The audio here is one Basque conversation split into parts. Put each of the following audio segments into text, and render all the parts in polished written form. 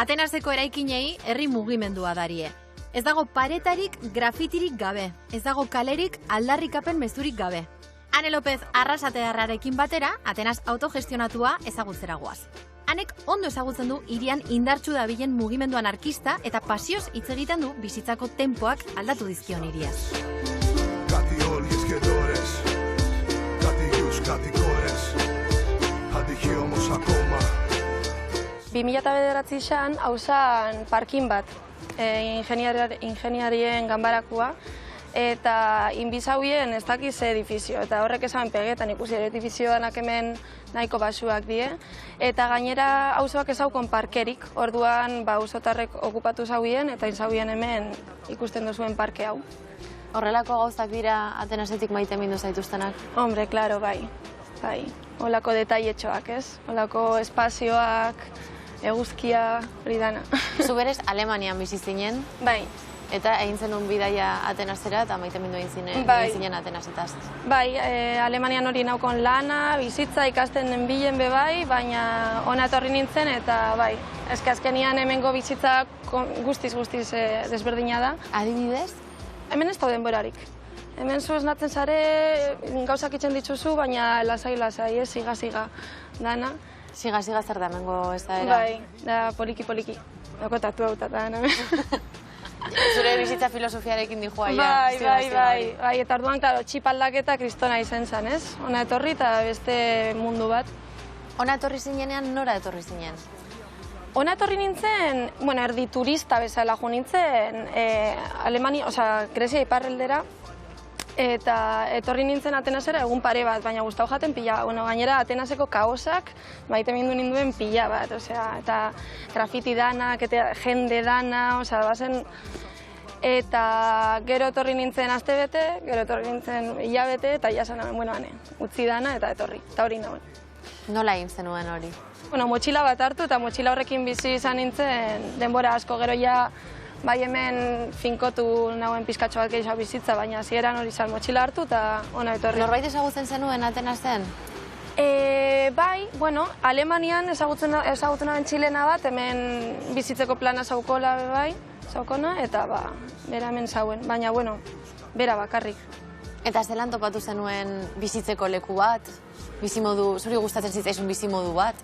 Atenaseko eraikinei herri mugimendua darie. Ez dago paretarik, grafitirik gabe. Ez dago kalerik, aldarrikapen mezurik gabe. Ane López arrasatearrarekin batera, Atenas autogestionatua ezagutzera goaz. Hanek ondo ezagutzen du hirian indartsu dabilen mugimendu anarkista eta pasioz hitz egiten du bizitzako tempoak aldatu dizkion hiriaz. 2009an hauzan parkin bat, ingeniarien ganbarakua, eta inbizauien ez dakiz edifizio, eta horrek esan pegetan ikusi edifizioanak hemen nahiko basuak die, eta gainera auzoak ezaukon parkerik, orduan auzotarrek okupatu zauien, eta inzauien hemen ikusten duzuen parke hau. Horrelako gauzak dira Atenasetik maite mindu zaituztenak? Hombre, klaro, bai. Holako detailetxoak, ez? Holako espazioak, eguzkia, hori dana. Zu berez Alemanian bizi zinen? Bai. Eta egin zenun bidaia Atenasera eta maite mindu egin zinen Atenasetaz? Bai, Alemanian hori naukon lana, bizitza ikasten bilen bebai, baina ona etorri nintzen eta bai, azkenian hemengo bizitza guztiz desberdina da. Adibidez? Hemen ez da denborarik. Hemen zu esnatzen zare, gauzak itzen dituzu, baina lasai, ez, siga dana. Siga zer da hemengo ez da era? Bai, da poliki. Dako tatu hau eta Zure bizitza filosofiarekin dijoa, Bai, eta orduan, klaro, txip aldaketa kristona izen zen, ez? Ona etorri eta beste mundu bat. Ona etorri zinenean, nora etorri zinen? Ona etorri nintzen, erdi turista bezala jo nintzen, Grezia iparreldera, eta etorri nintzen Atenasera egun pare bat, baina gustau jaten pila. Gainera Atenaseko kaosak maite mindu ninduen pila bat, eta grafiti danak, eta jende dana, bazen... Eta gero etorri nintzen astebete, gero etorri nintzen hilabete, eta jasan naben, utzi dana eta etorri, eta hori nauen. Nola egin zenuen hori? Motxila bat hartu eta motxila horrekin bizi izan nintzen denbora asko, gero ja bai hemen finkotu nauen pizkatxo bat gehiago bizitza, baina hasieran hori izan motxila hartu eta ona etorri. Norbait ezagutzen zenuen Atenasen? Bai, Alemanian ezagutzen den txilena bat, hemen bizitzeko plana zaukola bai, zaukona, eta bera hemen zauen, baina bera bakarrik. Eta zelan topatu zenuen bizitzeko leku bat? Zuri gustatzen zitzaizun bizimodu bat?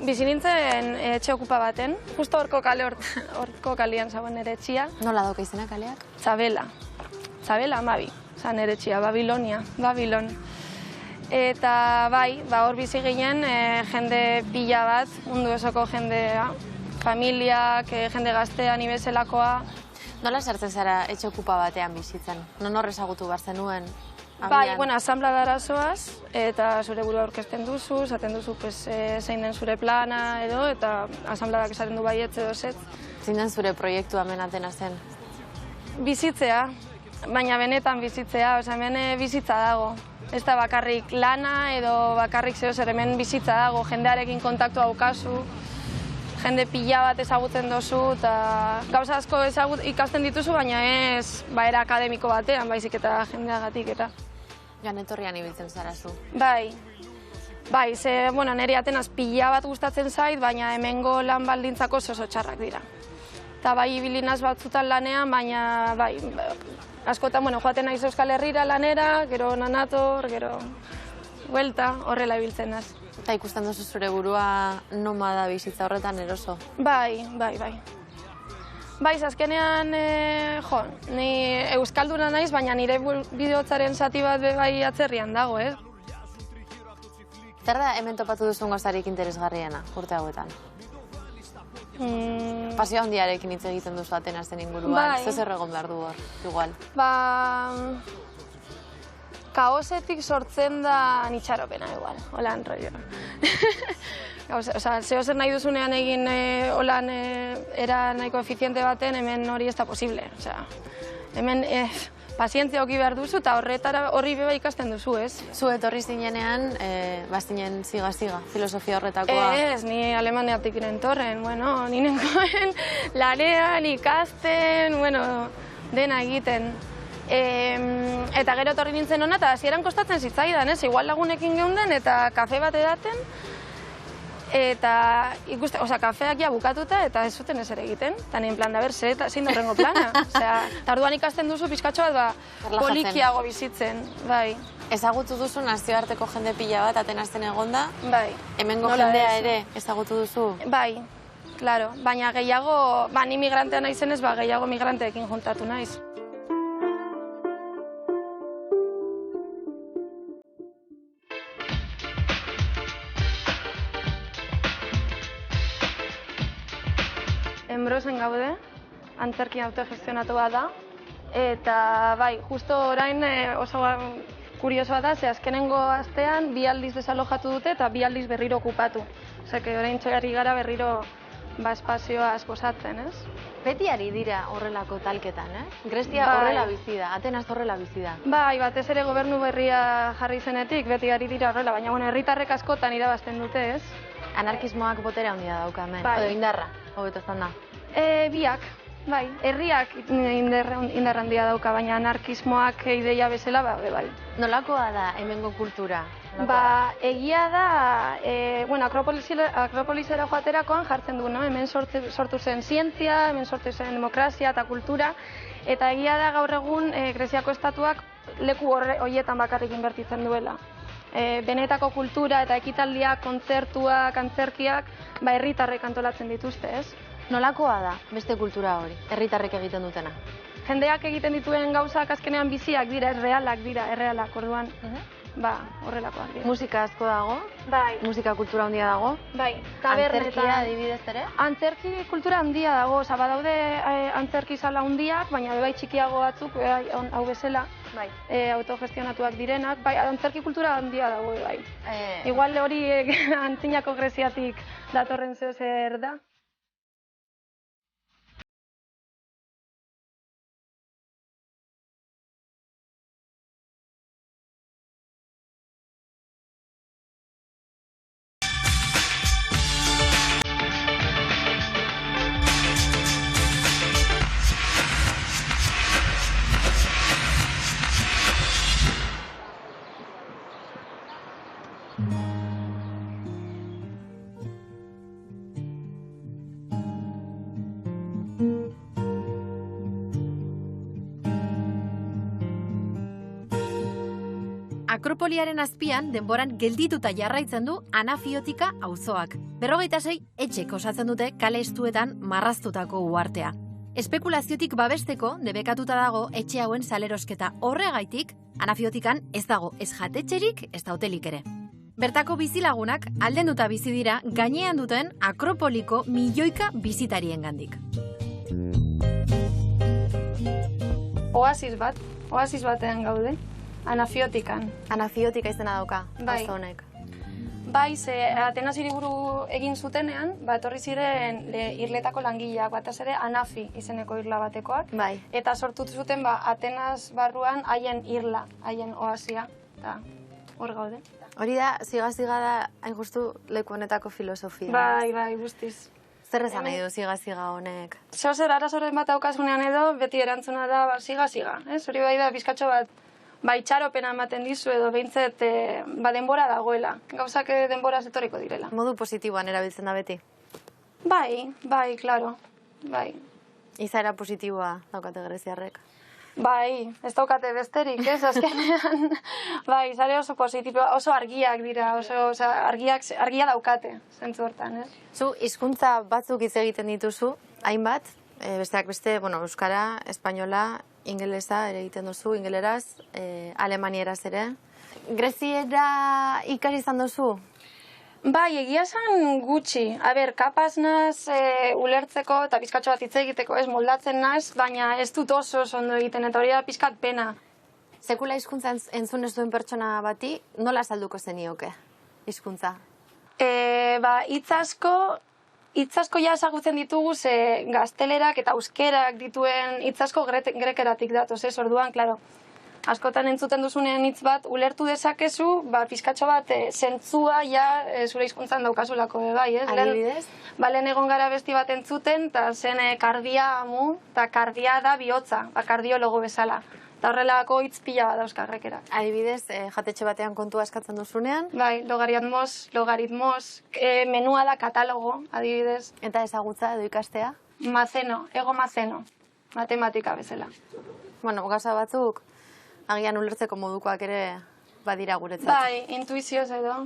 Bizi nintzen etxe okupa baten, justo horko kalean zauen nire etxia. Nola dauka izena kaleak? Zabela, Amabi, zan nire etxia, Babilon. Eta hor bizi ginen jende pila bat, mundu osoko jendea, familiak, jende gaztea, ni bezalakoa. Nola sartzen zara etxe okupa batean bizitzen? Non ezagutu behar zenuen? Asambladara zoaz, eta zure burua aurkezten duzu, esaten duzu zein den zure plana edo, eta asambladak esaten du baietz edo zet. Zein den zure proiektua hemen Atenasen? Bizitzea, baina benetan bizitzea, hemen bizitza dago. Ez da bakarrik lana edo bakarrik zer hemen bizitza dago, jendearekin kontaktua daukazu, jende pila bat ezagutzen dozu, eta gauza asko ikasten dituzu, baina ez era akademiko batean, baizik eta jendeagatik eta. Joan etorrian ibiltzen zara zu? Bai, niri Atenas pila bat gustatzen zait, baina hemengo lan baldintzako oso txarrak dira. Eta ibilinaz batzutan lanean, baina askotan joaten naiz Euskal Herrira lanera, gero nanator, gero buelta, horrela ibiltzen naz. Eta ikusten duzu zure burua nomada bizitza horretan eroso? Bai. Azkenean, ni euskalduna naiz, baina nire bideotzaren zati bat bai atzerrian dago, ez? Zer da hemen topatu duzun gauzarik interesgarriena, urte hauetan? Pasio handiarekin hitz egiten duzu Atenasen inguruan, zer egon behar du hor, igual? Kaosetik sortzen da nitxaropena, igual, holan rollo. Zeo zer nahi duzunean egin holan era nahiko efiziente baten, hemen hori ez da posible. Hemen pazientzia oki behar duzu eta horri beba ikasten duzu, ez? Zu etorri zinenean, bazinen siga, filosofia horretakoa? Ez, ni Alemaniatik nentorren, ni nengoen lanean, ikasten, dena egiten. Eta gero etorri nintzen hona, eta hasieran kostatzen zitzaidan, ez? Igual lagunekin geunden eta kafe bat edaten, eta kafeak ja bukatuta eta ez zuten ezer egiten. Eta nien plan, da ber, zein da horrengo plana. Eta orduan ikasten duzu pizkatxo bat, polikiago bizitzen, bai. Ezagutu duzu nazioarteko jende pila bat Atenasen egonda? Bai. Hemengo jendea ere ezagutu duzu? Bai, claro. Baina gehiago, ni migrantea naizenez, gehiago migranteekin juntatu naiz. Enbrosen gaude, antzerki autogestionatu bat da, eta bai, justo orain oso kuriosoa da, ze azkenengo astean 2 aldiz desalojatu dute eta 2 aldiz berriro okupatu. Osea, orain txoiarri gara berriro espazioa esposatzen, ez? Beti ari dira horrelako talketan, Grezia horrela bizi da, Atenas horrela bizi da. Bai, batez ere gobernu berria jarri zenetik, beti ari dira horrela, baina herritarrek askotan irabazten dute, ez? Anarkismoak botere handia dauka hemen, bai. Edo indarra, hobeto esanda. Biak, bai, herriak indar handia dauka, baina anarkismoak ideia bezala, bai. Nolakoa da hemengo kultura? Egia da, Akropolisera joaterakoan jartzen du, hemen sortu zen zientzia, hemen sortu zen demokrazia eta kultura, eta egia da gaur egun Greziako estatuak leku horietan bakarrik inbertitzen duela. Benetako kultura eta ekitaldiak, kontzertuak, antzerkiak, herritarrek antolatzen dituzte, ez? Nolakoa da beste kultura hori, herritarrek egiten dutena? Jendeak egiten dituen gauzak azkenean biziak dira, errealak, orduan. Horrelakoak dira. Musika asko dago? Bai. Musika kultura handia dago? Bai. Tabernetan. Antzerkia adibidez ere? Antzerki kultura handia dago, badaude antzerki sala handiak, baina bai txikiago batzuk, hau bezala, autogestionatuak direnak, antzerki kultura handia dago, bai. Igual hori antzinako Greziatik datorren zer da. Akropoliaren azpian denboran geldituta jarraitzen du Anafiotika auzoak. 56 etxek osatzen dute kale estuetan marraztutako uhartea. Espekulaziotik babesteko debekatuta dago etxe hauen salerosketa. Horregaitik, Anafiotikan ez dago ez jatetxerik, ez da hotelik ere. Bertako bizilagunak aldenduta bizi dira gainean duten Akropoliko milioika bisitariengandik. Oasis batean gaude. Anafiotikan. Anafiotika izena dauka, bai. auzo honek. Bai, ze Atenas hiriburu egin zutenean, etorri ziren irletako langileak, batez ere Anafi izeneko irla batekoak. Bai. Eta sortu zuten Atenas barruan haien irla, haien oasia. Eta hor gaude. Hori da, ziga da, hain justu leku honetako filosofia. Bai, guztiz. Zer esan nahi du ziga honek? Zer arazoren bat daukasunean edo, beti erantzuna da, ziga. Hori bai da, bizkatxo bat, itxaropena ematen dizu edo behintzet denbora dagoela. Gauzak denbora etorriko direla. Modu positiboan erabiltzen da beti? Bai, klaro. Bai. Izaera positiboa daukate greziarrek? Bai, ez daukate besterik, ez, azkenean. Bai, izare oso positiboa, oso argiak dira, argia daukate, zentzu hortan, ez? Zu, hizkuntza batzuk hitz egiten dituzu, hainbat, besteak beste, euskara, espainola, ingelesa ere egiten duzu, ingeleraz, alemanieraz ere. Greziera ikasi izan duzu? Bai, egia esan gutxi. Kapaz naz ulertzeko eta pizkatxo bat hitz egiteko, ez moldatzen naz, baina ez dut oso ondo egiten, eta hori da pizkat pena. Sekula hizkuntza entzun ez duen pertsona bati, nola salduko zenioke hizkuntza? Hitz asko ja ezagutzen ditugu, ze gaztelerak eta euskerak dituen hitz asko grekeratik datoz, ez? Orduan, klaro, askotan entzuten duzunean hitz bat, ulertu dezakezu, pizkatxo bat zentzua zure hizkuntzan daukazulako bai, ez? Adibidez? Lehen egon gara besti bat entzuten, eta zen kardia amu, eta kardia da bihotza, kardiologo bezala. Eta horrelako hitz pila bat dauzkarrekera. Adibidez, jatetxe batean kontua eskatzen duzunean. Bai, logaritmos, menua da katalogo, adibidez. Eta ezagutza edo ikastea? Mazeno, ego mazeno, matematika bezala. Bueno, gauza batzuk, agian ulertzeko modukoak ere badira guretzat. Bai, intuizioz edo.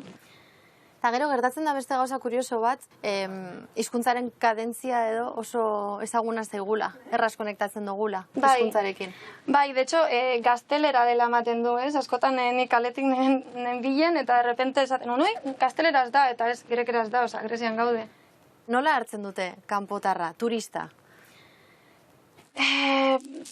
Eta gero gertatzen da beste gauza kurioso bat, hizkuntzaren kadentzia edo oso ezaguna zaigula, erraz konektatzen dugula hizkuntzarekin. Bai, de hecho, gaztelera dela ematen du, ez? Askotan nik aletik nen bilen, eta de repente esaten, noi, gazteleraz da, eta ez, grekeraz da, oza, Grezian gaude. Nola hartzen dute kanpotarra, turista?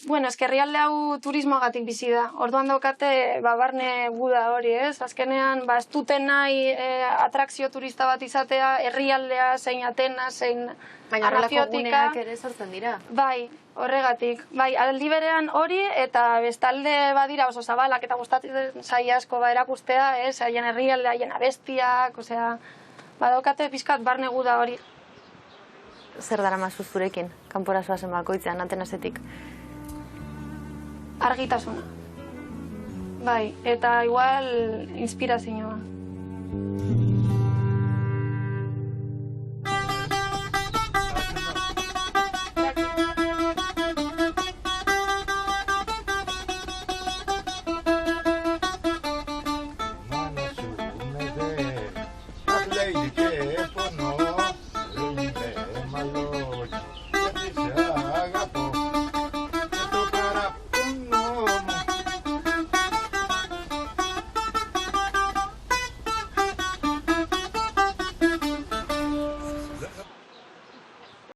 Bueno, herrialde hau turismoagatik bizi da. Orduan daukate barne guda hori, ez? Azkenean, ez duten nahi atrakzio turista bat izatea, herrialdea, zein Atena, zein baina horrelako Anafiotika. guneak ere sortzen dira. Bai, horregatik. Bai, aldi berean hori, eta bestalde badira oso zabalak, eta gustatzen zaila asko erakustea, ez? Haien herrialdea, haien abestiak, osea, badaukate pizkat barne guda hori. Zer daramazu zurekin, kanpora zoazen bakoitzean, Atenasetik? Argitasuna. Bai, eta igual inspirazioa.